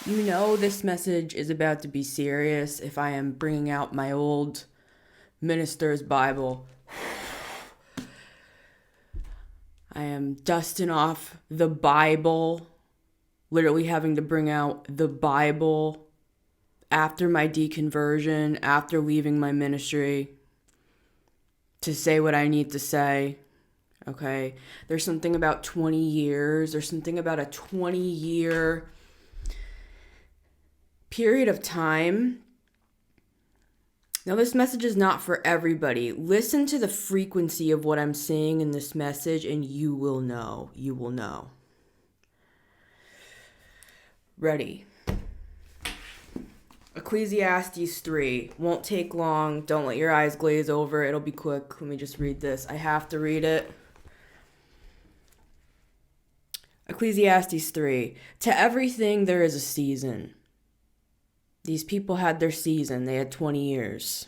You know this message is about to be serious if I am bringing out my old minister's Bible. I am dusting off the Bible, literally having to bring out the Bible after my deconversion, after leaving my ministry, to say what I need to say. Okay? There's something about 20 years, there's something about a 20-year period of time. Now, this message is not for everybody. Listen to the frequency of what I'm saying in this message, and you will know. You will know. Ready. Ecclesiastes 3. Won't take long. Don't let your eyes glaze over. It'll be quick. Let me just read this. I have to read it. Ecclesiastes 3. To everything there is a season. These people had their season. They had 20 years.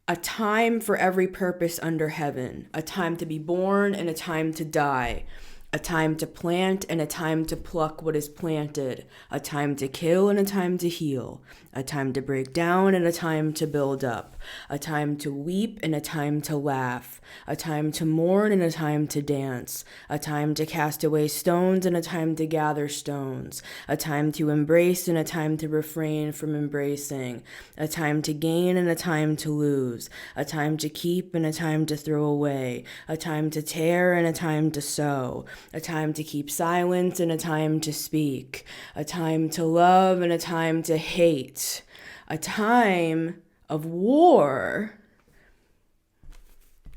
A time for every purpose under heaven. A time to be born and a time to die. A time to plant and a time to pluck what is planted. A time to kill and a time to heal. A time to break down and a time to build up. A time to weep and a time to laugh. A time to mourn and a time to dance. A time to cast away stones and a time to gather stones. A time to embrace and a time to refrain from embracing. A time to gain and a time to lose. A time to keep and a time to throw away. A time to tear and a time to sow. A time to keep silence and a time to speak. A time to love and a time to hate. A time of war.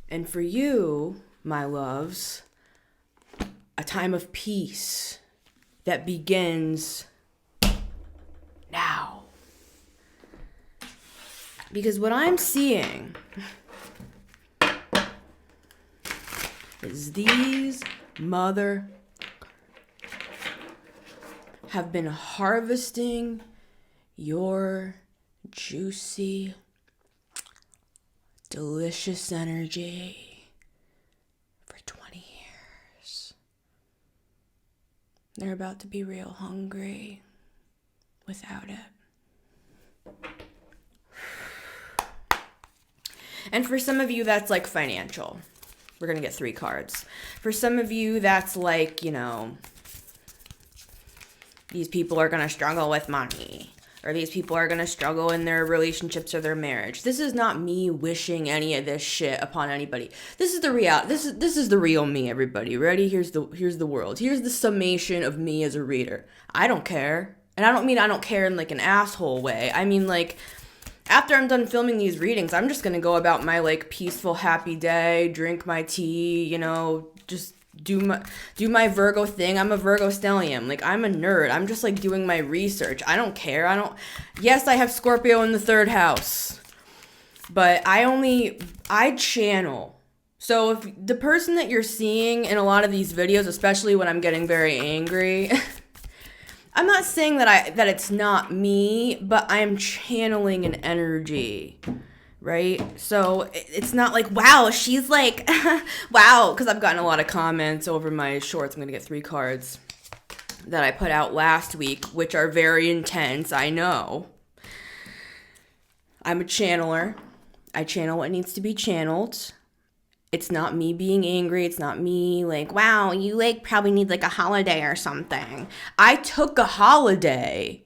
And for you, my loves, a time of peace that begins now. Because what I'm seeing is these mother have been harvesting your juicy, delicious energy for 20 years. They're about to be real hungry without it. And for some of you, that's like financial. We're going to get 3 cards. For some of you, that's like, these people are going to struggle with money. Or these people are going to struggle in their relationships or their marriage. This is not me wishing any of this shit upon anybody. This is the reality. This is the real me, everybody. Ready? Here's the world. Here's the summation of me as a reader. I don't care. And I don't mean I don't care in like an asshole way. I mean like after I'm done filming these readings, I'm just going to go about my like peaceful, happy day, drink my tea, just do my Virgo thing. I'm a Virgo stellium. Like I'm a nerd. I'm just like doing my research. I don't care. Yes, I have Scorpio in the 3rd house, but I channel. So if the person that you're seeing in a lot of these videos, especially when I'm getting very angry, I'm not saying that it's not me, but I'm channeling an energy. Right? So it's not like, wow, she's like, wow, because I've gotten a lot of comments over my shorts. I'm going to get 3 cards that I put out last week, which are very intense. I know. I'm a channeler. I channel what needs to be channeled. It's not me being angry. It's not me like, wow, you like probably need like a holiday or something. I took a holiday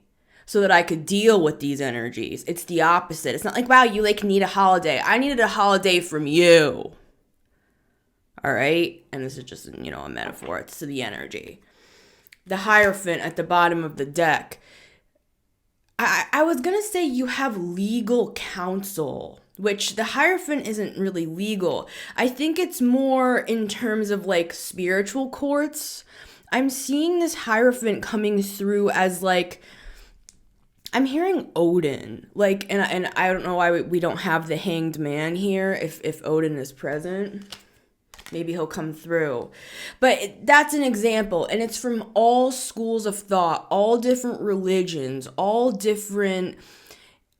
so that I could deal with these energies. It's the opposite. It's not like, wow, you like need a holiday. I needed a holiday from you. All right? And this is just, a metaphor. It's to the energy. The Hierophant at the bottom of the deck. I was going to say you have legal counsel, which the Hierophant isn't really legal. I think it's more in terms of like spiritual courts. I'm seeing this Hierophant coming through as like, I'm hearing Odin, like, and I don't know why we don't have the Hanged Man here. If Odin is present, maybe he'll come through. But that's an example, and it's from all schools of thought, all different religions, all different.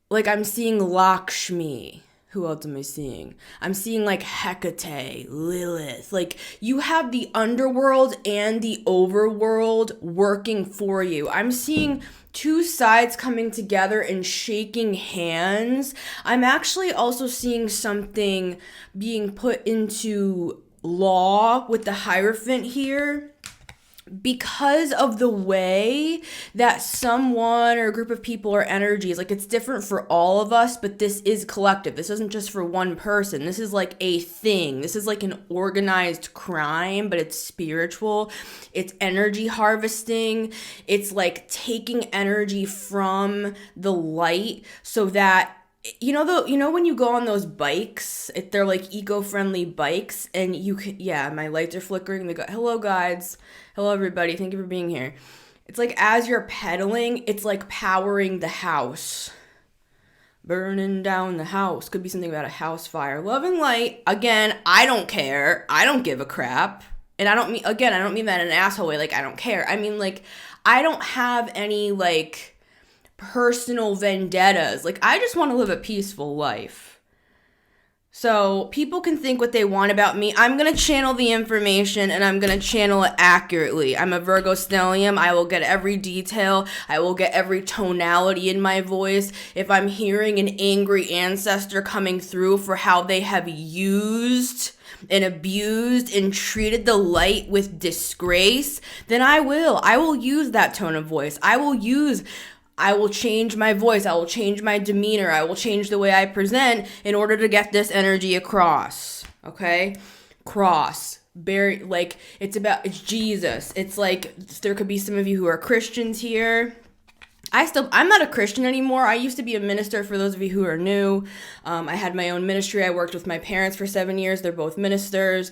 Like I'm seeing Lakshmi, Who else am I seeing? I'm seeing like Hecate, Lilith. Like you have the underworld and the overworld working for you. I'm seeing two sides coming together and shaking hands. I'm actually also seeing something being put into law with the Hierophant here, because of the way that someone or a group of people or energies, like it's different for all of us, but this is collective. This isn't just for one person. This is like a thing. This is like an organized crime, but it's spiritual. It's energy harvesting. It's like taking energy from the light so that when you go on those bikes, they're like eco-friendly bikes, and you can, my lights are flickering. They go, hello guys, hello everybody, thank you for being here. It's like as you're pedaling, it's like powering the house, burning down the house. Could be something about a house fire. Love and light. Again, I don't care. I don't give a crap. And I don't mean that in an asshole way. Like I don't care. I mean like I don't have any like personal vendettas. Like I just want to live a peaceful life. So people can think what they want about me. I'm going to channel the information and I'm going to channel it accurately. I'm a Virgo stellium. I will get every detail. I will get every tonality in my voice. If I'm hearing an angry ancestor coming through for how they have used and abused and treated the light with disgrace, then I will use that tone of voice. I will change my voice. I will change my demeanor. I will change the way I present in order to get this energy across. Okay? Cross. It's Jesus. It's like, there could be some of you who are Christians here. I'm not a Christian anymore. I used to be a minister, for those of you who are new. I had my own ministry. I worked with my parents for 7 years. They're both ministers.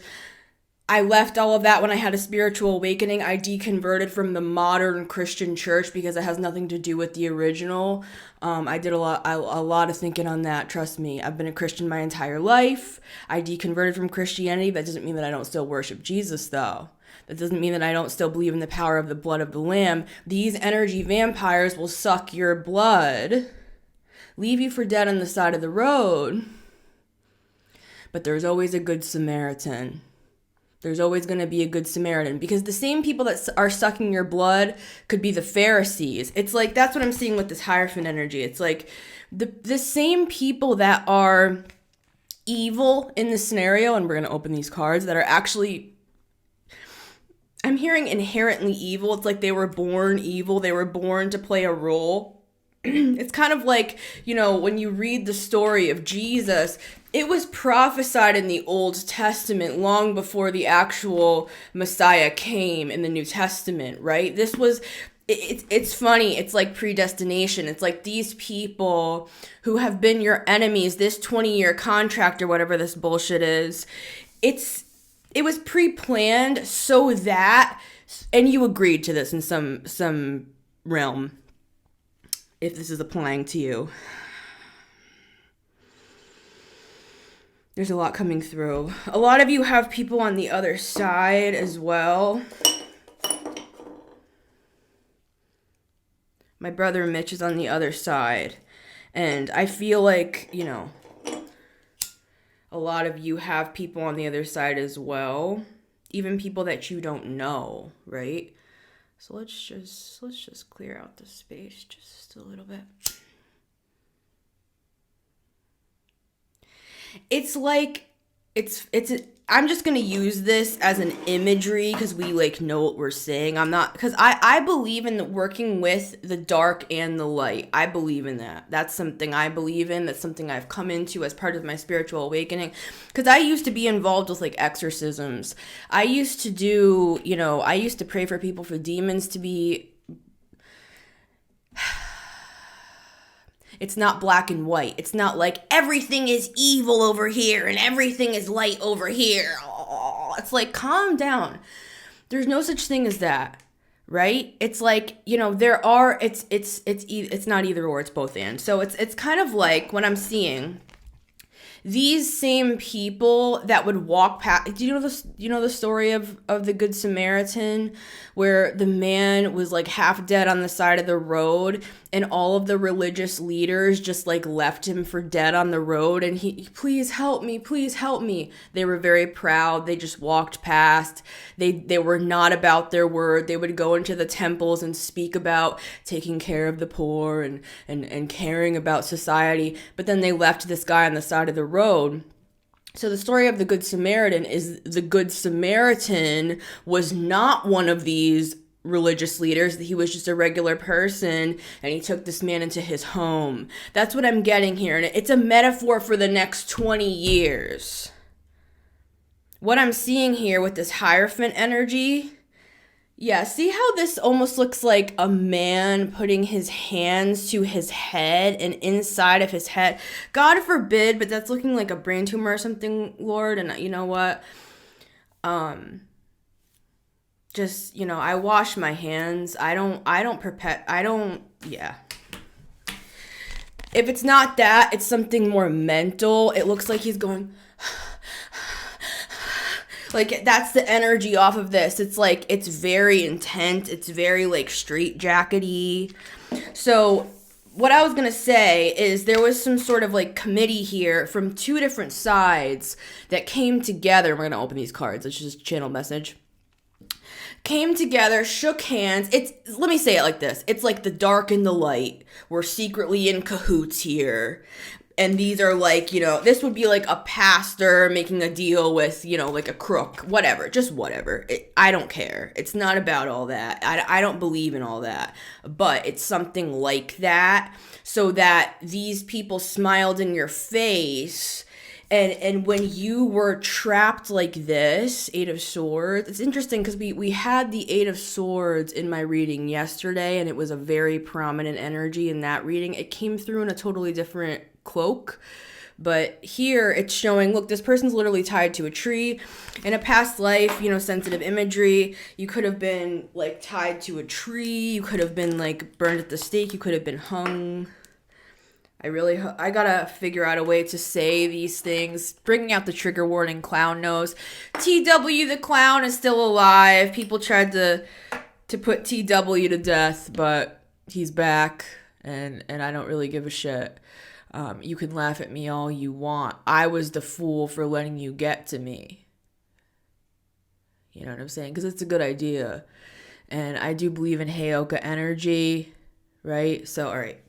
I left all of that when I had a spiritual awakening. I deconverted from the modern Christian church because it has nothing to do with the original. I did a lot of thinking on that. Trust me, I've been a Christian my entire life. I deconverted from Christianity. That doesn't mean that I don't still worship Jesus, though. That doesn't mean that I don't still believe in the power of the blood of the Lamb. These energy vampires will suck your blood, leave you for dead on the side of the road. But there's always a good Samaritan. There's always going to be a good Samaritan, because the same people that are sucking your blood could be the Pharisees. It's like, that's what I'm seeing with this Hierophant energy. It's like the same people that are evil in the scenario, and we're going to open these cards, that are actually, I'm hearing inherently evil. It's like they were born evil. They were born to play a role. It's kind of like, when you read the story of Jesus, it was prophesied in the Old Testament long before the actual Messiah came in the New Testament, right? It's funny. It's like predestination. It's like these people who have been your enemies, this 20-year contract or whatever this bullshit is, it was pre-planned so that, and you agreed to this in some realm, if this is applying to you. There's a lot coming through. A lot of you have people on the other side as well. My brother Mitch is on the other side. And I feel like, a lot of you have people on the other side as well. Even people that you don't know, right? So let's just clear out the space just a little bit. It's like, I'm just going to use this as an imagery because we know what we're saying. Because I believe in working with the dark and the light. I believe in that. That's something I believe in. That's something I've come into as part of my spiritual awakening. Because I used to be involved with exorcisms. I used to pray for people, for demons to be... It's not black and white. It's not like everything is evil over here and everything is light over here. Oh, it's like, calm down. There's no such thing as that, right? It's like, there are, it's not either or, it's both and. So it's kind of like what I'm seeing these same people that would walk past, do you know this, the story of the Good Samaritan, where the man was like half dead on the side of the road, and all of the religious leaders just like left him for dead on the road, and he, please help me, please help me. They were very proud. They just walked past. They were not about their word. They would go into the temples and speak about taking care of the poor and caring about society, but then they left this guy on the side of the road. So the story of the Good Samaritan is the Good Samaritan was not one of these religious leaders. He was just a regular person, and he took this man into his home. That's what I'm getting here, and it's a metaphor for the next 20 years. What I'm seeing here with this Hierophant energy, yeah, see how this almost looks like a man putting his hands to his head and inside of his head. God forbid, but that's looking like a brain tumor or something, Lord. And you know what? Just, I wash my hands. Yeah. If it's not that, it's something more mental. It looks like he's going... Like, that's the energy off of this. It's like, it's very intense. It's very, like, straitjackety. So, what I was going to say is there was some sort of, like, committee here from two different sides that came together. We're going to open these cards. It's just a channel message. Came together, shook hands. Let me say it like this. It's like the dark and the light. We're secretly in cahoots here. And these are like, this would be like a pastor making a deal with, like a crook, whatever, just whatever. I don't care. It's not about all that. I don't believe in all that. But it's something like that, so that these people smiled in your face. And when you were trapped like this, Eight of Swords, it's interesting because we had the Eight of Swords in my reading yesterday, and it was a very prominent energy in that reading. It came through in a totally different cloak, but here it's showing, look, this person's literally tied to a tree. In a past life, sensitive imagery, you could have been like tied to a tree, you could have been like burned at the stake, you could have been hung. I gotta figure out a way to say these things. Bringing out the trigger warning, clown nose. TW the clown is still alive. People tried to put TW to death, but he's back, and I don't really give a shit. You can laugh at me all you want. I was the fool for letting you get to me. You know what I'm saying? Because it's a good idea. And I do believe in Heyoka energy, right? So, all right.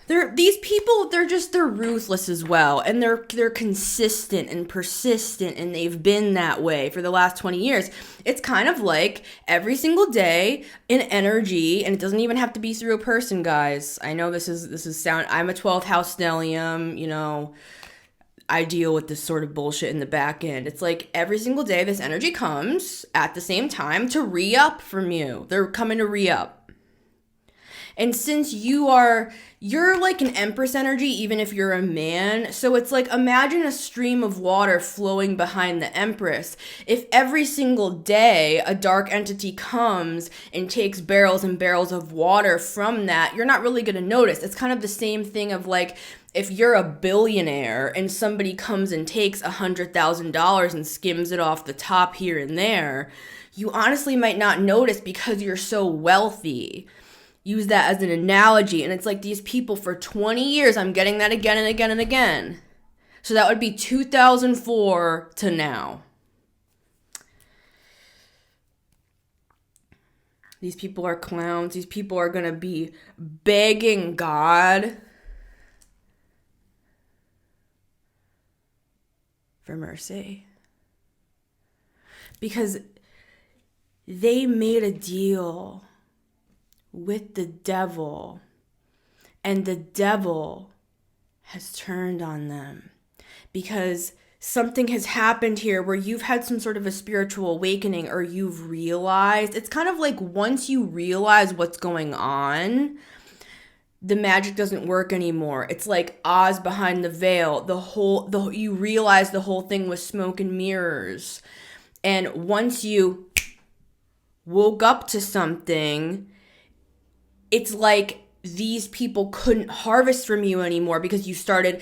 These people, they're ruthless as well, and they're consistent and persistent, and they've been that way for the last 20 years. It's kind of like every single day in energy, and it doesn't even have to be through a person, guys. I know this is sound. I'm a 12th house stellium, I deal with this sort of bullshit in the back end. It's like every single day this energy comes at the same time to re-up from you. They're coming to re-up. And since you're like an Empress energy, even if you're a man, so it's like, imagine a stream of water flowing behind the Empress. If every single day a dark entity comes and takes barrels and barrels of water from that, you're not really going to notice. It's kind of the same thing of like, if you're a billionaire and somebody comes and takes $100,000 and skims it off the top here and there, you honestly might not notice because you're so wealthy. Use that as an analogy. And it's like these people for 20 years, I'm getting that again and again and again. So that would be 2004 to now. These people are clowns. These people are going to be begging God for mercy. Because they made a deal with the devil, and the devil has turned on them because something has happened here where you've had some sort of a spiritual awakening, or you've realized. It's kind of like once you realize what's going on, the magic doesn't work anymore. It's like Oz behind the veil. You realize the whole thing was smoke and mirrors. And once you woke up to something, it's like these people couldn't harvest from you anymore because you started,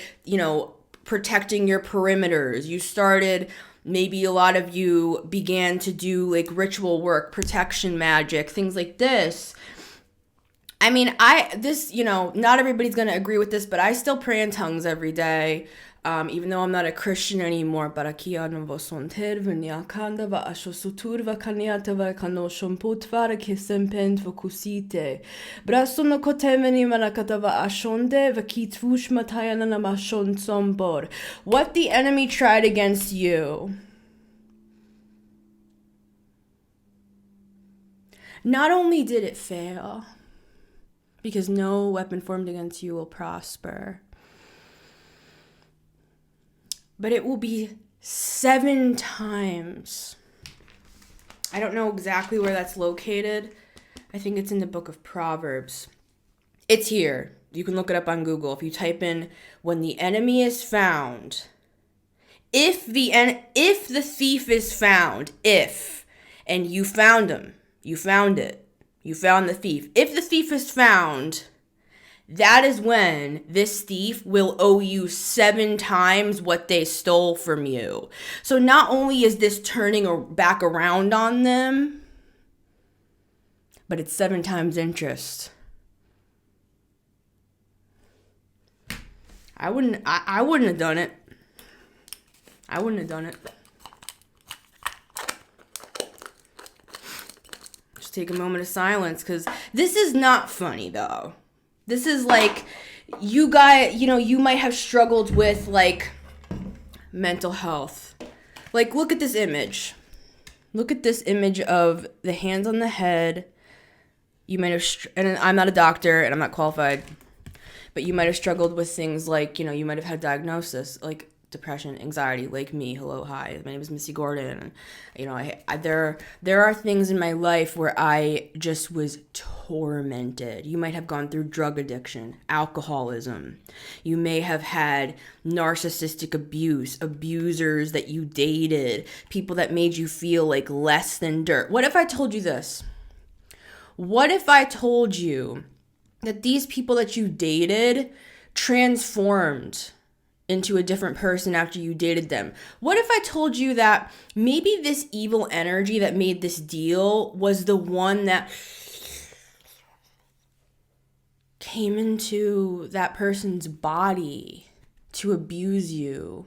protecting your perimeters. You started, maybe a lot of you began to do like ritual work, protection magic, things like this. I mean, not everybody's going to agree with this, but I still pray in tongues every day. Even though I'm not a Christian anymore, barakia no sonter vnyakanda va ashosutur va kaniata va kano shomputvar kisempent vokusite. Brasono kotemeni manakata va ashonde va kitvush matayana namashon sombor. What the enemy tried against you, not only did it fail, because no weapon formed against you will prosper, but it will be 7 times. I don't know exactly where that's located. I think it's in the book of Proverbs. It's here. You can look it up on Google. If you type in, when the enemy is found, if the thief is found, and you found him, you found it, you found the thief. If the thief is found, that is when this thief will owe you 7 times what they stole from you. So not only is this turning back around on them, but it's 7 times interest. I wouldn't have done it. I wouldn't have done it. Just take a moment of silence, because this is not funny though. This is like, you might have struggled with like mental health. Like, look at this image. Look at this image of the hands on the head. You might have, and I'm not a doctor and I'm not qualified, but you might have struggled with things like, you might have had diagnosis like depression, anxiety, like me. Hello, hi. My name is Missy-Gordon. There are things in my life where I just was tormented. You might have gone through drug addiction, alcoholism. You may have had narcissistic abuse, abusers that you dated, people that made you feel like less than dirt. What if I told you this? What if I told you that these people that you dated transformed into a different person after you dated them? What if I told you that maybe this evil energy that made this deal was the one that came into that person's body to abuse you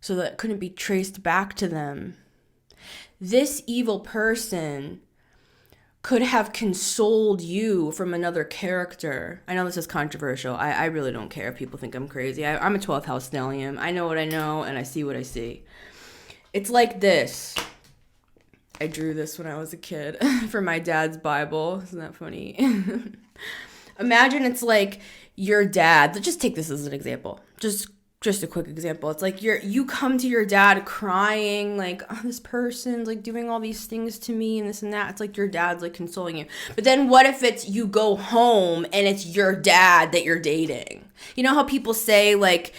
so that it couldn't be traced back to them? This evil person could have consoled you from another character. I know this is controversial. I really don't care if people think I'm crazy. I'm a 12th house stellium. I know what I know, and I see what I see. It's like this. I drew this when I was a kid for my dad's Bible. Isn't that funny? Imagine it's like your dad. Let's just take this as an example. Just a quick example. It's like you come to your dad crying, like, oh, this person's like doing all these things to me and this and that. It's like your dad's like consoling you. But then what if it's you go home and it's your dad that you're dating? You know how people say like,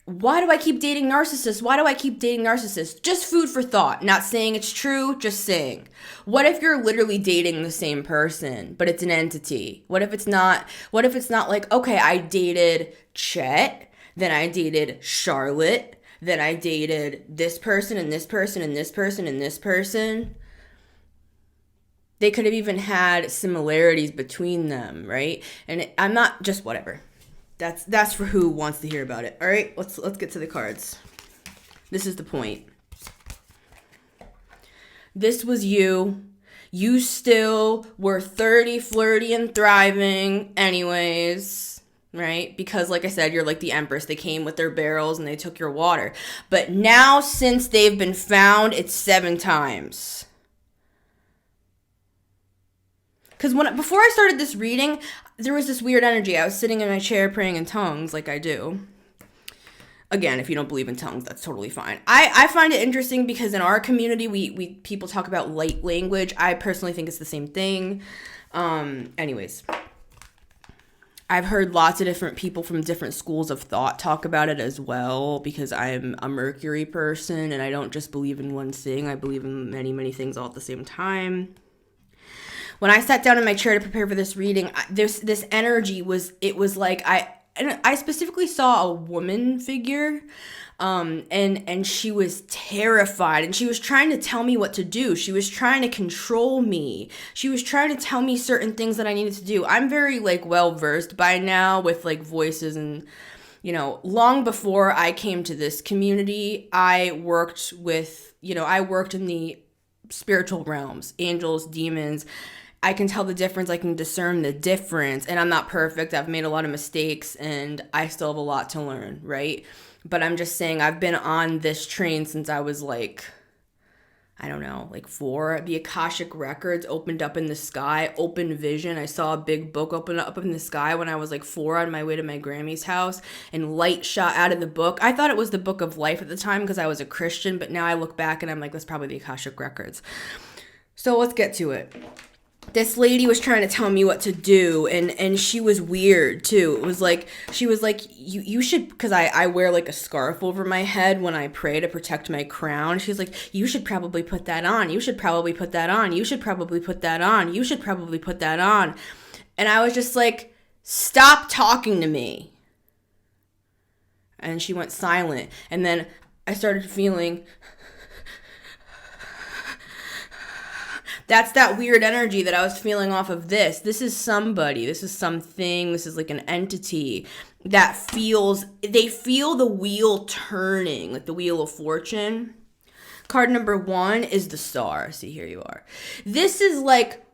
why do I keep dating narcissists? Why do I keep dating narcissists? Just food for thought. Not saying it's true, just saying. What if you're literally dating the same person, but it's an entity? What if it's not like, okay, I dated Chet, then I dated Charlotte, then I dated this person and this person and this person and this person. They could have even had similarities between them, right? And I'm not just whatever. That's for who wants to hear about it. All right, let's get to the cards. This is the point. This was you. You still were 30, flirty, and thriving anyways. Right? Because like I said, you're like the Empress. They came with their barrels and they took your water. But now since they've been found, it's 7 times. Because before I started this reading, there was this weird energy. I was sitting in my chair praying in tongues like I do. Again, if you don't believe in tongues, that's totally fine. I find it interesting because in our community, we people talk about light language. I personally think it's the same thing. Anyways. I've heard lots of different people from different schools of thought talk about it as well, because I'm a Mercury person and I don't just believe in one thing. I believe in many, many things all at the same time. when I sat down in my chair to prepare for this reading, this energy was, it was like, I specifically saw a woman figure, and she was terrified, and she was trying to tell me what to do. She was trying to control me. She was trying to tell me certain things that I needed to do. I'm very like well versed by now with like voices, and long before I came to this community, I worked in the spiritual realms, angels, demons. I can tell the difference. I can discern the difference, and I'm not perfect. I've made a lot of mistakes, and I still have a lot to learn, right? But I'm just saying, I've been on this train since I was like, I don't know, like 4. The Akashic Records opened up in the sky, open vision. I saw a big book open up in the sky when I was like 4 on my way to my Grammy's house, and light shot out of the book. I thought it was the Book of Life at the time because I was a Christian, but now I look back and I'm like, that's probably the Akashic Records. So let's get to it. This lady was trying to tell me what to do, and she was weird too. It was like, she was like, you should, because I wear like a scarf over my head when I pray to protect my crown. She's like, you should probably put that on. You should probably put that on. You should probably put that on. You should probably put that on. And I was just like, stop talking to me. And she went silent. And then I started feeling, that's that weird energy that I was feeling off of this. This is somebody. This is something. This is like an entity that they feel the wheel turning, like the Wheel of Fortune. Card number 1 is the Star. See, here you are. This is like,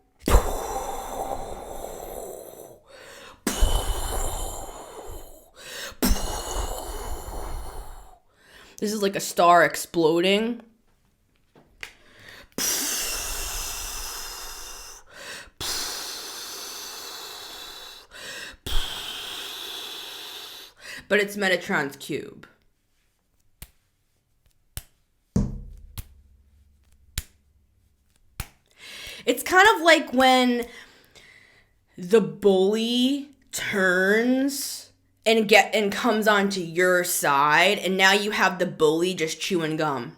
this is like a star exploding. But it's Metatron's cube. It's kind of like when the bully turns and comes onto your side, and now you have the bully just chewing gum.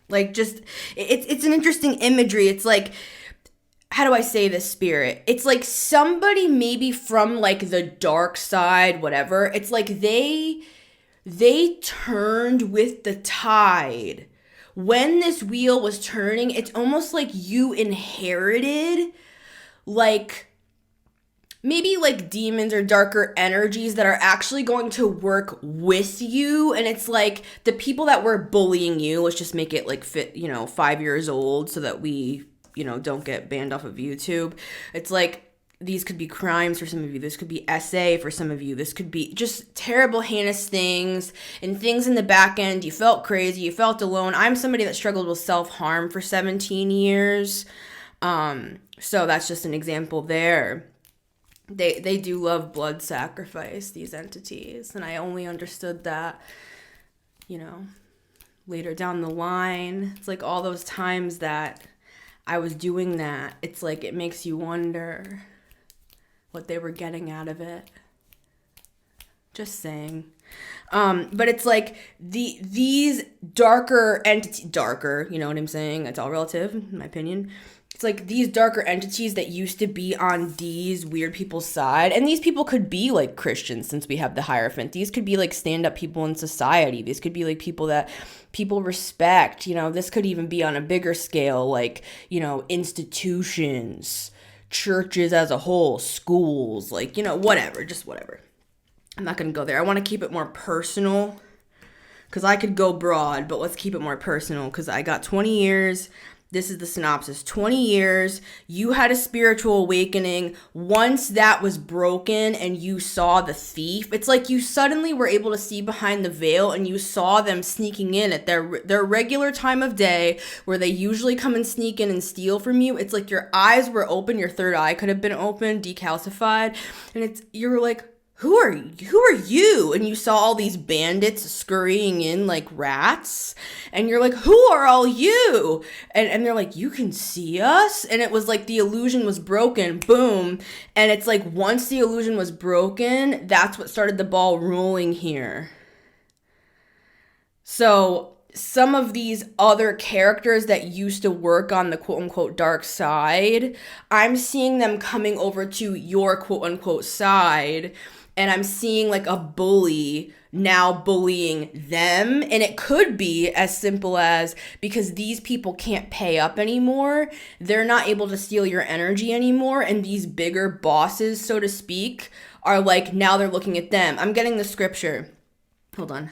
Like, just, it's an interesting imagery. It's like, how do I say this, spirit? It's like somebody maybe from like the dark side, whatever. It's like they turned with the tide. When this wheel was turning, it's almost like you inherited like maybe like demons or darker energies that are actually going to work with you. And it's like the people that were bullying you, let's just make it like fit, 5 years old so that we don't get banned off of YouTube. It's like, these could be crimes for some of you. This could be SA for some of you. This could be just terrible, heinous things and things in the back end. You felt crazy. You felt alone. I'm somebody that struggled with self-harm for 17 years. So that's just an example there. They do love blood sacrifice, these entities. And I only understood that, later down the line. It's like all those times that I was doing that, it's like it makes you wonder what they were getting out of it. Just saying. But it's like these darker entities, you know what I'm saying? It's all relative, in my opinion. It's like these darker entities that used to be on these weird people's side. And these people could be like Christians, since we have the Hierophant. These could be like stand-up people in society. These could be like people that people respect. This could even be on a bigger scale, like, institutions, churches as a whole, schools, like, whatever, just whatever. I'm not going to go there. I want to keep it more personal, because I could go broad, but let's keep it more personal, because I got 20 years. This is the synopsis. 20 years, you had a spiritual awakening. Once that was broken and you saw the thief, it's like you suddenly were able to see behind the veil, and you saw them sneaking in at their regular time of day, where they usually come and sneak in and steal from you. It's like your eyes were open, your third eye could have been open, decalcified, and you were like, who are you? And you saw all these bandits scurrying in like rats, and you're like, who are all you? And they're like, you can see us? And it was like the illusion was broken, boom. And it's like, once the illusion was broken, that's what started the ball rolling here. So some of these other characters that used to work on the quote unquote dark side, I'm seeing them coming over to your quote unquote side, and I'm seeing like a bully now bullying them. And it could be as simple as, because these people can't pay up anymore, they're not able to steal your energy anymore, and these bigger bosses, so to speak, are like, now they're looking at them. I'm getting the scripture. Hold on.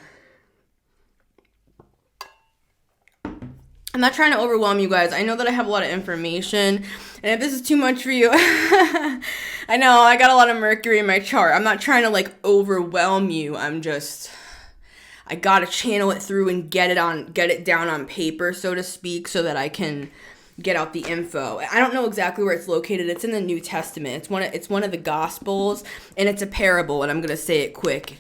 I'm not trying to overwhelm you guys. I know that I have a lot of information, and if this is too much for you, I know I got a lot of Mercury in my chart. I'm not trying to like overwhelm you. I gotta channel it through and get it down on paper, so to speak, so that I can get out the info. I don't know exactly where it's located. It's in the New Testament. It's one of the Gospels, and it's a parable, and I'm gonna say it quick.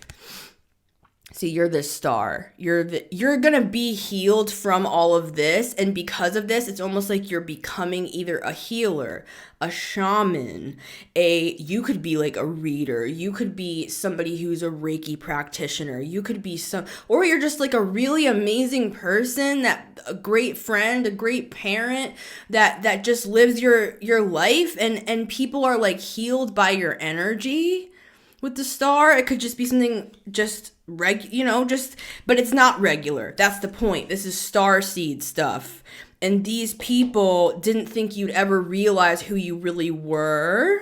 See, you're this star. You're gonna be healed from all of this, and because of this, it's almost like you're becoming either a healer, a shaman, you could be like a reader, you could be somebody who's a Reiki practitioner, you could be or you're just like a really amazing person, a great friend, a great parent that just lives your life, and people are like healed by your energy. With the star, it could just be something just but it's not regular. That's the point. This is star seed stuff. And these people didn't think you'd ever realize who you really were.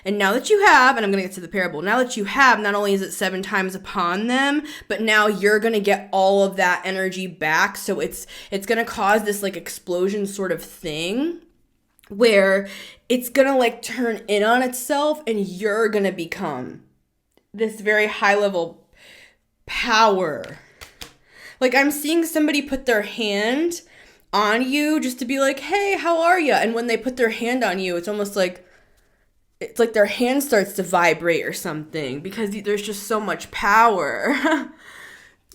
And now that you have, and I'm going to get to the parable, now that you have, not only is it 7 times upon them, but now you're going to get all of that energy back. So it's going to cause this like explosion sort of thing, where it's going to like turn in on itself, and you're going to become this very high level power. Like, I'm seeing somebody put their hand on you just to be like, hey, how are you? And when they put their hand on you, it's almost like, it's like their hand starts to vibrate or something, because there's just so much power.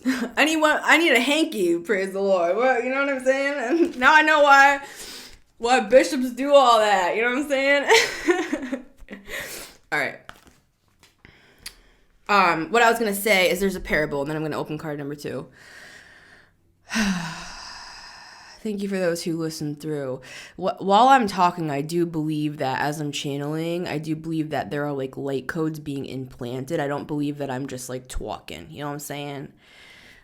I need a hanky, praise the Lord. Well, you know what I'm saying? And now I know why bishops do all that. You know what I'm saying? All right. What I was going to say is there's a parable, and then I'm going to open card number 2. Thank you for those who listened through. While I'm talking, I do believe that as I'm channeling, I do believe that there are like light codes being implanted. I don't believe that I'm just like talking. You know what I'm saying?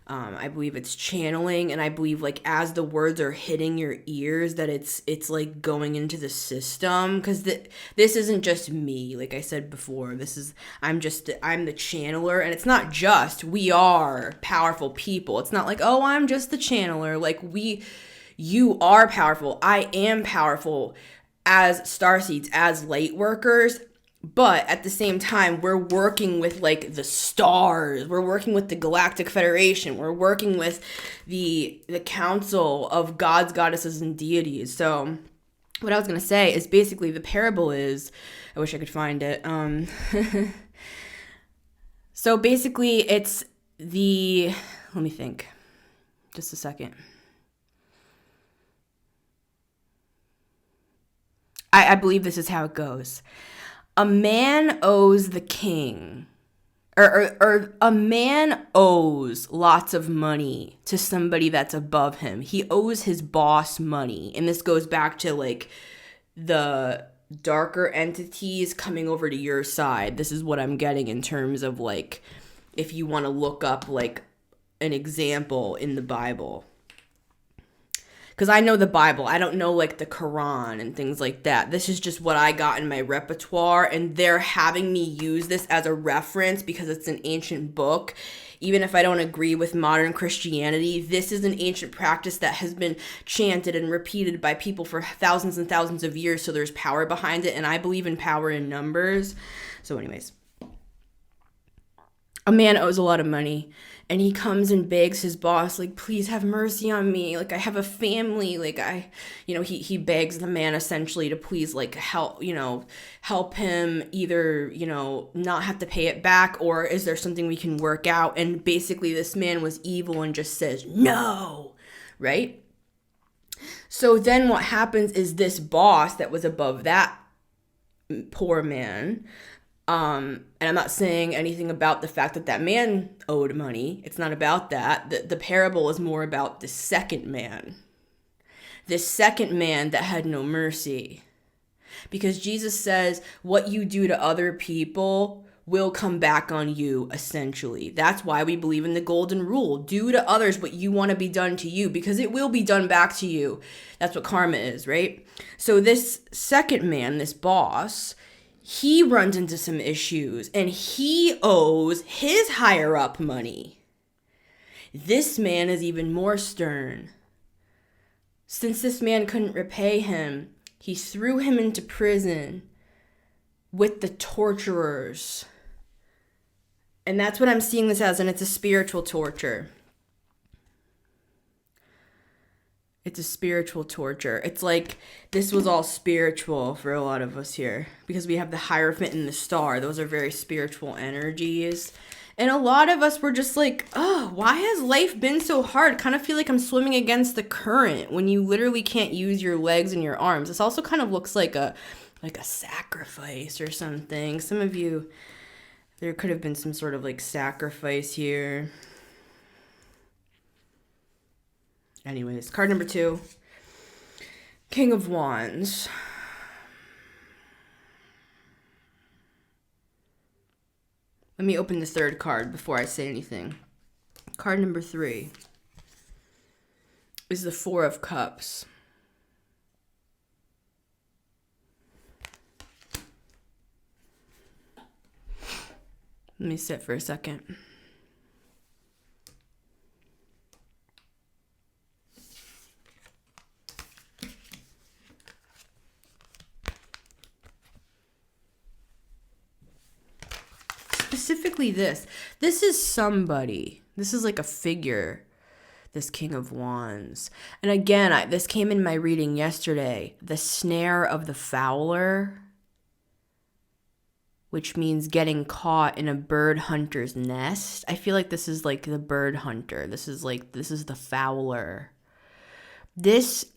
I believe it's channeling, and I believe like as the words are hitting your ears that it's like going into the system, because this isn't just me. Like I said before, I'm the channeler, and it's not just, we are powerful people. It's not like, oh, I'm just the channeler. Like you are powerful. I am powerful as starseeds, as light workers. But at the same time, we're working with like the stars. We're working with the Galactic Federation. We're working with the council of gods, goddesses, and deities. So what I was going to say is basically the parable is, I wish I could find it. So basically it's let me think. Just a second. I believe this is how it goes. A man owes the king, or a man owes lots of money to somebody that's above him. He owes his boss money. And this goes back to like the darker entities coming over to your side. This is what I'm getting in terms of like, if you want to look up like an example in the Bible. Because I know the Bible. I don't know, like, the Quran and things like that. This is just what I got in my repertoire, and they're having me use this as a reference because it's an ancient book. Even if I don't agree with modern Christianity, this is an ancient practice that has been chanted and repeated by people for thousands and thousands of years, so there's power behind it, and I believe in power in numbers. So anyways, a man owes a lot of money, and he comes and begs his boss, like, please have mercy on me. Like, I have a family. Like, he begs the man essentially to please, like, help him either, not have to pay it back, or is there something we can work out? And basically this man was evil and just says, no, right? So then what happens is this boss that was above that poor man And I'm not saying anything about the fact that that man owed money. It's not about that. The parable is more about the second man. This second man that had no mercy. Because Jesus says what you do to other people will come back on you, essentially. That's why we believe in the golden rule. Do to others what you want to be done to you, because it will be done back to you. That's what karma is, right? So this second man, this boss, he runs into some issues and he owes his higher up money. This man is even more stern. Since this man couldn't repay him, he threw him into prison with the torturers. And that's what I'm seeing this as, and it's a spiritual torture. It's a spiritual torture. It's like this was all spiritual for a lot of us here because we have the Hierophant and the star. Those are very spiritual energies. And a lot of us were just like, oh, why has life been so hard? Kind of feel like I'm swimming against the current when you literally can't use your legs and your arms. This also kind of looks like a sacrifice or something. Some of you, there could have been some sort of like sacrifice here. Anyways, card number 2, King of Wands. Let me open the third card before I say anything. Card number 3 is the 4 of Cups. Let me sit for a second. Specifically this is somebody. This is like a figure, this King of Wands. And again, this came in my reading yesterday. The snare of the fowler, which means getting caught in a bird hunter's nest. I feel like this is like the bird hunter. This is the fowler.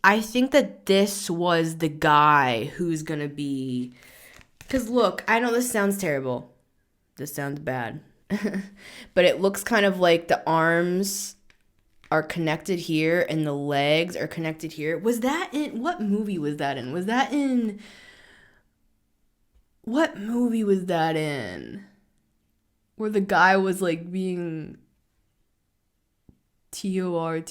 I think that this was the guy who's gonna be, because look, I know this sounds terrible. This sounds bad. But it looks kind of like the arms are connected here and the legs are connected here. Was that in, what movie was that in? What movie was that in? Where the guy was like being tortured.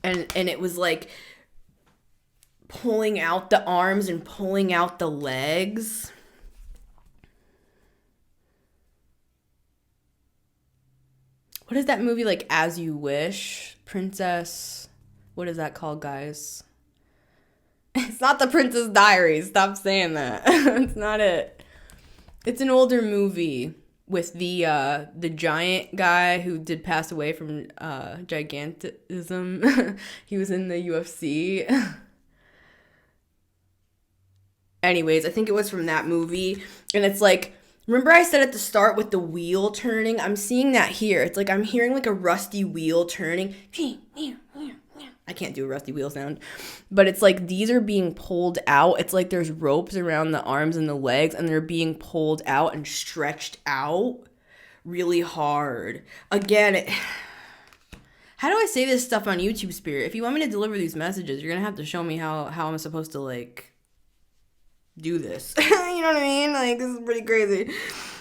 And it was like pulling out the arms and pulling out the legs. What is that movie, like As You Wish? Princess, what is that called, guys? It's not The Princess Diaries. Stop saying that. It's not it. It's an older movie with the giant guy who did pass away from gigantism. He was in the UFC. Anyways, I think it was from that movie. And it's like, remember I said at the start with the wheel turning? I'm seeing that here. It's like I'm hearing like a rusty wheel turning. I can't do a rusty wheel sound. But it's like these are being pulled out. It's like there's ropes around the arms and the legs, and they're being pulled out and stretched out really hard. Again, how do I say this stuff on YouTube, Spirit? If you want me to deliver these messages, you're going to have to show me how I'm supposed to, like, do this. You know what I mean? Like, this is pretty crazy.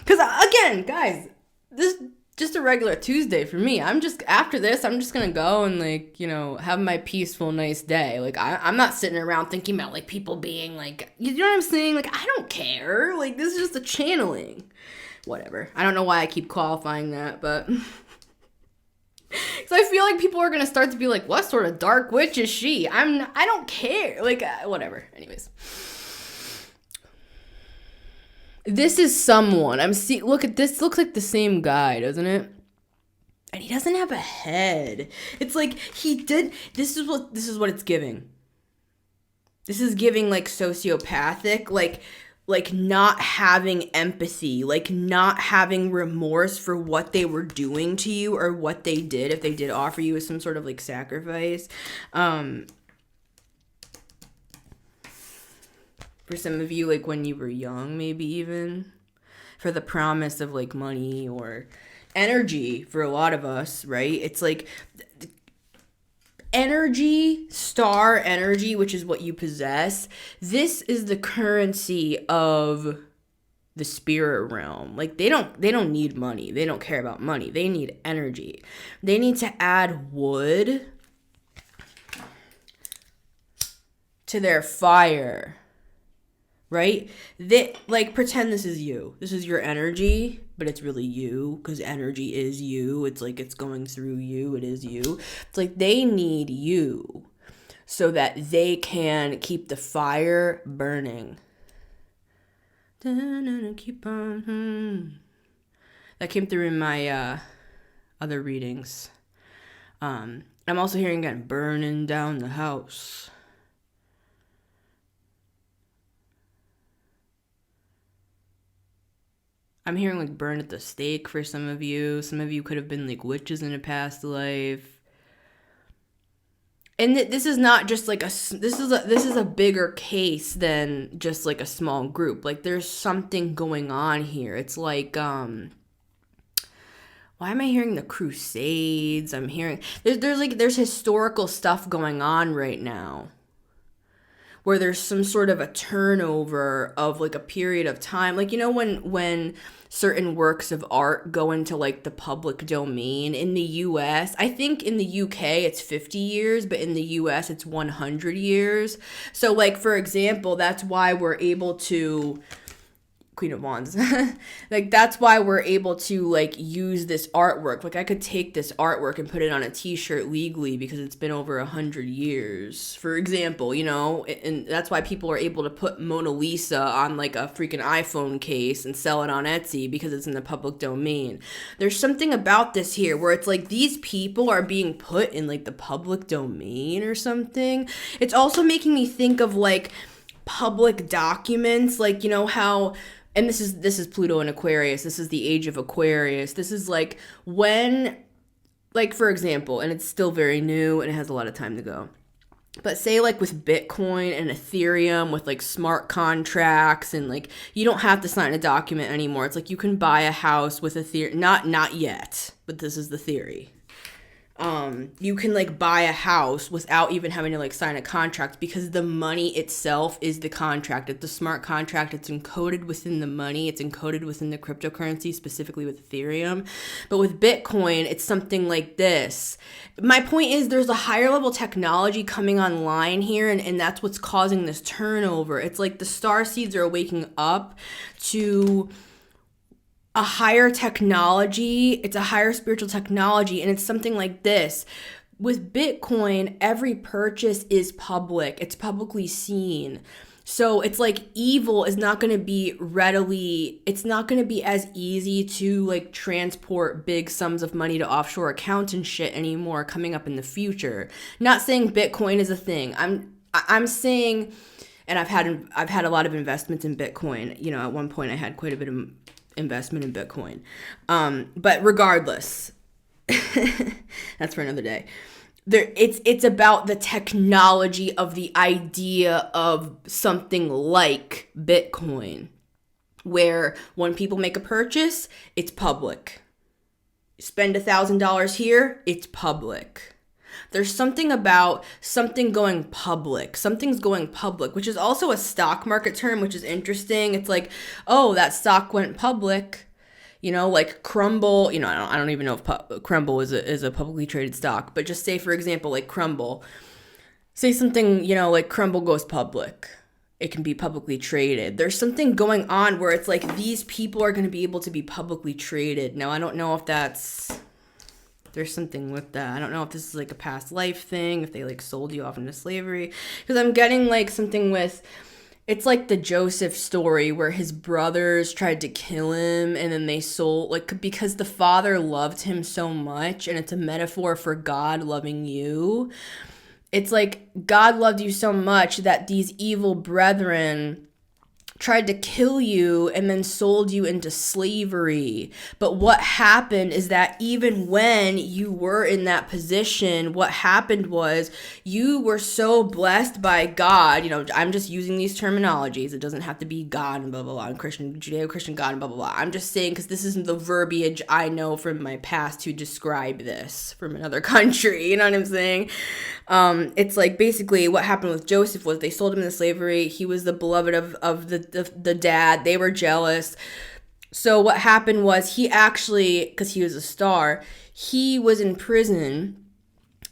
Because, again, guys, this is just a regular Tuesday for me. After this, I'm just gonna go and, like, you know, have my peaceful, nice day. Like, I'm not sitting around thinking about, like, people being, like, you know what I'm saying? Like, I don't care. Like, this is just a channeling. Whatever. I don't know why I keep qualifying that, but... Because I feel like people are gonna start to be like, what sort of dark witch is she? I don't care. Like, whatever. Anyways. This is someone. Look at this. Looks like the same guy, doesn't it? And he doesn't have a head. It's like he did. This is what it's giving. This is giving like sociopathic, like not having empathy, like not having remorse for what they were doing to you or what they did, if they did offer you some sort of like sacrifice. For some of you, like when you were young, maybe even for the promise of like money or energy for a lot of us, right? It's like energy, star energy, which is what you possess. This is the currency of the spirit realm. Like they don't need money. They don't care about money. They need energy. They need to add wood to their fire. Right? They like pretend this is you. This is your energy, but it's really you because energy is you. It's like it's going through you. It is you. It's like they need you so that they can keep the fire burning. Keep on. That came through in my other readings. I'm also hearing again, burning down the house. I'm hearing like burn at the stake for some of you. Some of you could have been like witches in a past life. And this is not just like this is a bigger case than just like a small group. Like there's something going on here. It's like why am I hearing the Crusades? I'm hearing there's historical stuff going on right now, where there's some sort of a turnover of like a period of time. Like, you know, when certain works of art go into like the public domain in the US, I think in the UK it's 50 years, but in the US it's 100 years. So like, for example, that's why we're able to Queen of Wands. Like that's why we're able to like use this artwork. Like I could take this artwork and put it on a t-shirt legally because it's been over 100 years, for example, you know, and that's why people are able to put Mona Lisa on like a freaking iPhone case and sell it on Etsy because it's in the public domain. There's something about this here where it's like these people are being put in like the public domain or something. It's also making me think of like public documents, like, you know, how, and this is Pluto and Aquarius. This is the age of Aquarius. This is like when, like, for example, and it's still very new and it has a lot of time to go. But say like with Bitcoin and Ethereum with like smart contracts and like you don't have to sign a document anymore. It's like you can buy a house with Ethereum. Not yet, but this is the theory. You can like buy a house without even having to like sign a contract because the money itself is the contract. It's the smart contract. It's encoded within the money. It's encoded within the cryptocurrency, specifically with Ethereum. But with Bitcoin, it's something like this. My point is there's a higher level technology coming online here, and that's what's causing this turnover. It's like the star seeds are waking up to a higher technology. It's a higher spiritual technology, and it's something like this. With Bitcoin, every purchase is public. It's publicly seen. So it's like evil is not going to be it's not going to be as easy to like transport big sums of money to offshore accounts and shit anymore coming up in the future. Not saying Bitcoin is a thing. I'm saying, and I've had a lot of investments in Bitcoin. You know, at one point I had quite a bit of investment in Bitcoin. But regardless, that's for another day. It's about the technology of the idea of something like Bitcoin, where when people make a purchase, it's public. Spend $1,000 here, it's public. There's something about something going public. Something's going public, which is also a stock market term, which is interesting. It's like, oh, that stock went public. You know, like Crumble, you know, I don't even know if Crumble is a publicly traded stock, but just say, for example, like Crumble. Say something, you know, like Crumble goes public. It can be publicly traded. There's something going on where it's like these people are going to be able to be publicly traded. Now, I don't know if there's something with that. I don't know if this is like a past life thing, if they like sold you off into slavery. Because I'm getting like something with, it's like the Joseph story where his brothers tried to kill him and then they sold, like, because the father loved him so much, and it's a metaphor for God loving you. It's like God loved you so much that these evil brethren tried to kill you and then sold you into slavery. But what happened is that even when you were in that position, what happened was you were so blessed by God. You know, I'm just using these terminologies. It doesn't have to be God and blah, blah, blah, and Christian, Judeo-Christian God and blah, blah, blah. I'm just saying because this isn't the verbiage I know from my past to describe this from another country. You know what I'm saying? It's like basically what happened with Joseph was they sold him into slavery. He was the beloved of the dad. They were jealous. So what happened was he actually, because he was a star, he was in prison.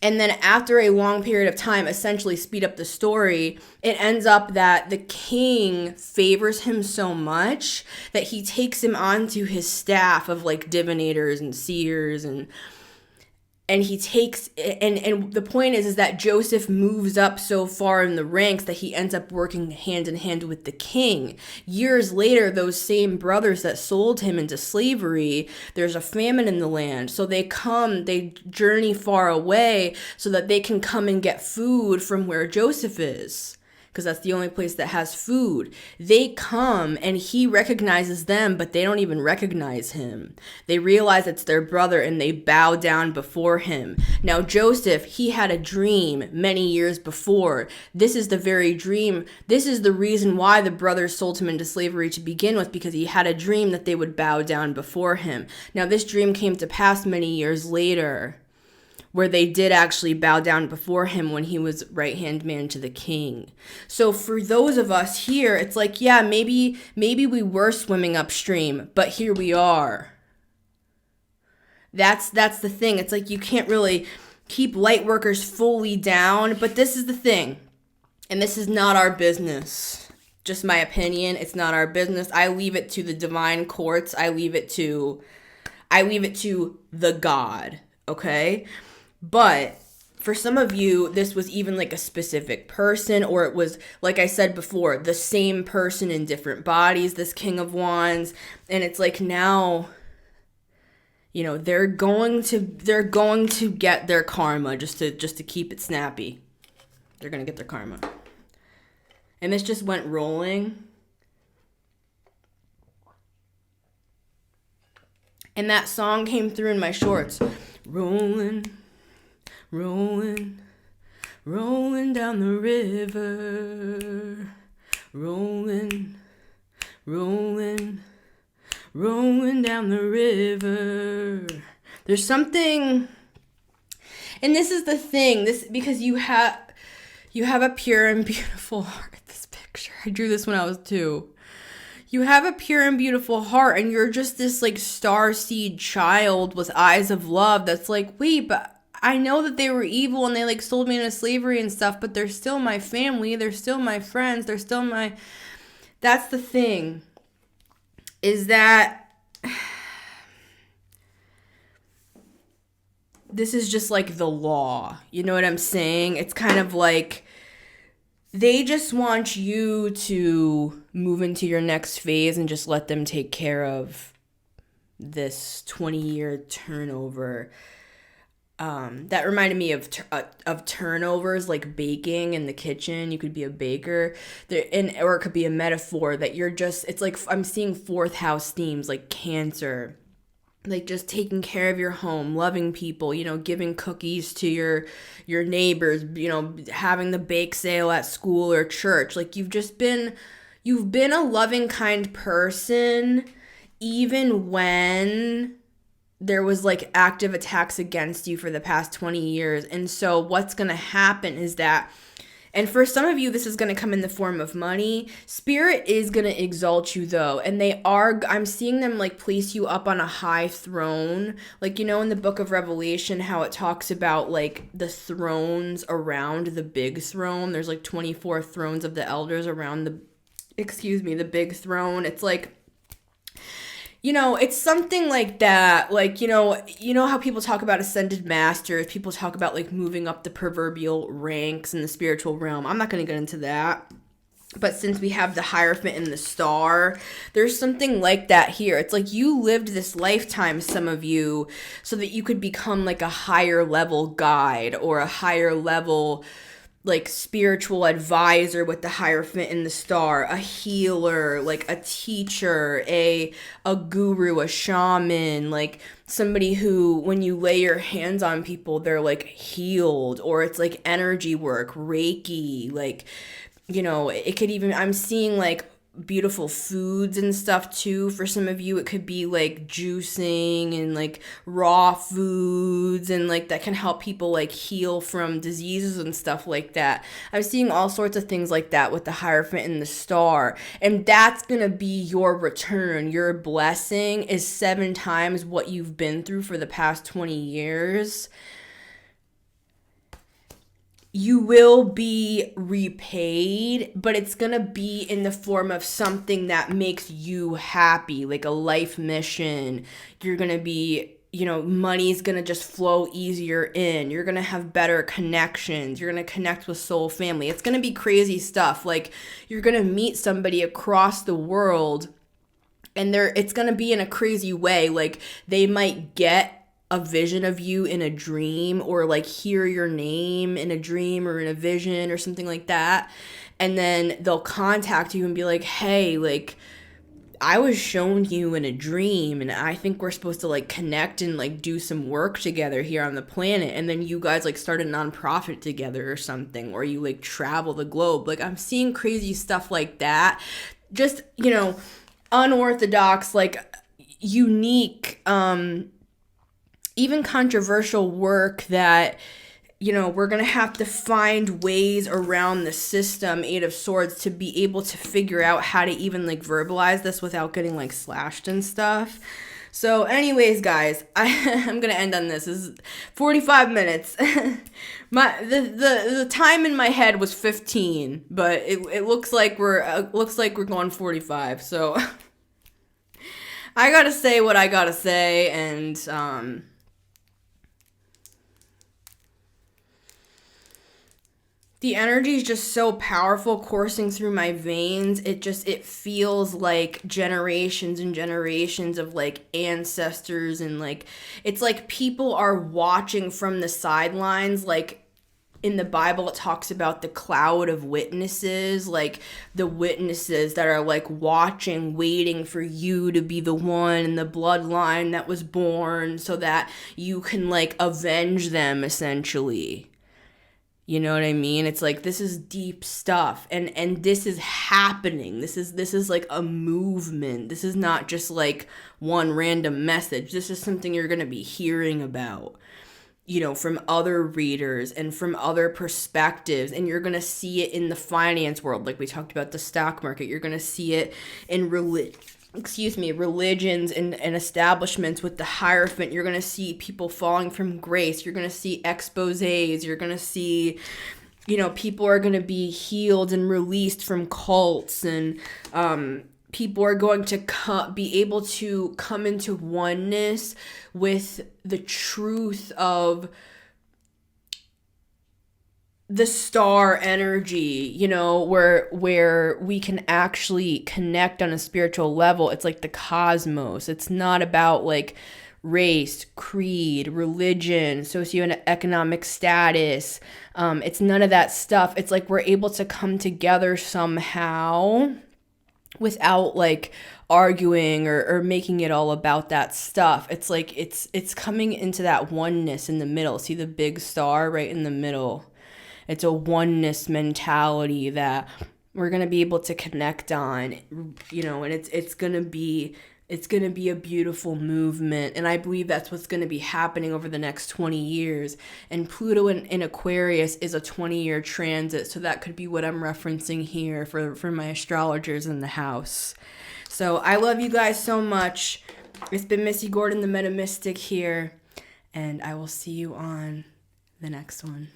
And then after a long period of time, essentially speed up the story, it ends up that the king favors him so much that he takes him onto his staff of like divinators and seers and he takes, and the point is that Joseph moves up so far in the ranks that he ends up working hand in hand with the king. Years later, those same brothers that sold him into slavery, there's a famine in the land. So they journey far away so that they can come and get food from where Joseph is. Because that's the only place that has food. They come and he recognizes them, but they don't even recognize him. They realize it's their brother and they bow down before him. Now, Joseph, he had a dream many years before. This is the very dream. This is the reason why the brothers sold him into slavery to begin with, because he had a dream that they would bow down before him. Now, this dream came to pass many years later, where they did actually bow down before him when he was right-hand man to the king. So for those of us here, it's like, yeah, maybe we were swimming upstream, but here we are. That's the thing. It's like you can't really keep light workers fully down, but this is the thing. And this is not our business. Just my opinion. It's not our business. I leave it to the divine courts. I leave it to the God, okay? But for some of you, this was even like a specific person, or it was, like I said before, the same person in different bodies, this King of Wands. And it's like now, you know, they're going to get their karma, just to keep it snappy. They're going to get their karma. And this just went rolling. And that song came through in my shorts. Rolling. Rolling, rolling down the river, rolling, rolling, rolling down the river. There's something, and this is the thing, because you have a pure and beautiful heart. This picture, I drew this when I was 2. You have a pure and beautiful heart, and you're just this like starseed child with eyes of love that's like, wait, but I know that they were evil and they like sold me into slavery and stuff, but they're still my family. They're still my friends. They're still my... That's the thing. Is that... This is just like the law. You know what I'm saying? It's kind of like... They just want you to move into your next phase and just let them take care of this 20-year turnover. That reminded me of turnovers, like baking in the kitchen. You could be a baker, or it could be a metaphor that you're just, it's like I'm seeing 4th house themes, like Cancer, like just taking care of your home, loving people, you know, giving cookies to your neighbors, you know, having the bake sale at school or church. Like you've been a loving, kind person, even when there was like active attacks against you for the past 20 years. And so what's going to happen is that, and for some of you, this is going to come in the form of money. Spirit is going to exalt you though. And I'm seeing them like place you up on a high throne. Like, you know, in the book of Revelation, how it talks about like the thrones around the big throne. There's like 24 thrones of the elders around the big throne. It's like, you know, it's something like that. Like, you know how people talk about ascended masters, people talk about like moving up the proverbial ranks in the spiritual realm. I'm not going to get into that. But since we have the Hierophant and the star, there's something like that here. It's like you lived this lifetime, some of you, so that you could become like a higher level guide or a higher level like spiritual advisor with the Hierophant in the star, a healer, like a teacher, a guru, a shaman, like somebody who, when you lay your hands on people, they're like healed, or it's like energy work, Reiki, like, you know, it could even, I'm seeing like beautiful foods and stuff too. For some of you, it could be like juicing and like raw foods, and like that can help people like heal from diseases and stuff like that. I'm seeing all sorts of things like that with the Hierophant and the star, and that's gonna be your return. Your blessing is 7 times what you've been through for the past 20 years. You will be repaid, but it's going to be in the form of something that makes you happy, like a life mission. You're going to be, you know, money's going to just flow easier in. You're going to have better connections. You're going to connect with soul family. It's going to be crazy stuff. Like, you're going to meet somebody across the world, and it's going to be in a crazy way. Like, they might get a vision of you in a dream, or like hear your name in a dream or in a vision or something like that. And then they'll contact you and be like, hey, like, I was shown you in a dream, and I think we're supposed to like connect and like do some work together here on the planet. And then you guys like start a nonprofit together or something, or you like travel the globe. Like, I'm seeing crazy stuff like that. Just, you know, unorthodox, like unique, even controversial work that, you know, we're going to have to find ways around the system, 8 of Swords, to be able to figure out how to even like verbalize this without getting like slashed and stuff. So anyways, guys, I'm going to end on this. This is 45 minutes. The time in my head was 15, but it looks like we're going 45. So I got to say what I got to say, and the energy is just so powerful coursing through my veins. It feels like generations and generations of like ancestors, and like it's like people are watching from the sidelines. Like in the Bible, it talks about the cloud of witnesses, like the witnesses that are like watching, waiting for you to be the one in the bloodline that was born, so that you can like avenge them, essentially. You know what I mean? It's like, this is deep stuff, and this is happening. This is like a movement. This is not just like one random message. This is something you're going to be hearing about, you know, from other readers and from other perspectives, and you're going to see it in the finance world. Like we talked about the stock market. You're going to see it in religions and establishments with the Hierophant. You're going to see people falling from grace. You're going to see exposés. You're going to see, you know, people are going to be healed and released from cults, and people are going to be able to come into oneness with the truth of the star energy, you know, where we can actually connect on a spiritual level. It's like the cosmos. It's not about like race, creed, religion, socioeconomic status. It's none of that stuff. It's like we're able to come together somehow without like arguing or making it all about that stuff. It's like it's coming into that oneness in the middle. See the big star right in the middle? It's a oneness mentality that we're going to be able to connect on, you know, and it's going to be a beautiful movement. And I believe that's what's going to be happening over the next 20 years. And Pluto in Aquarius is a 20-year transit. So that could be what I'm referencing here for my astrologers in the house. So I love you guys so much. It's been Missy Gordon, the Meta Mystic here. And I will see you on the next one.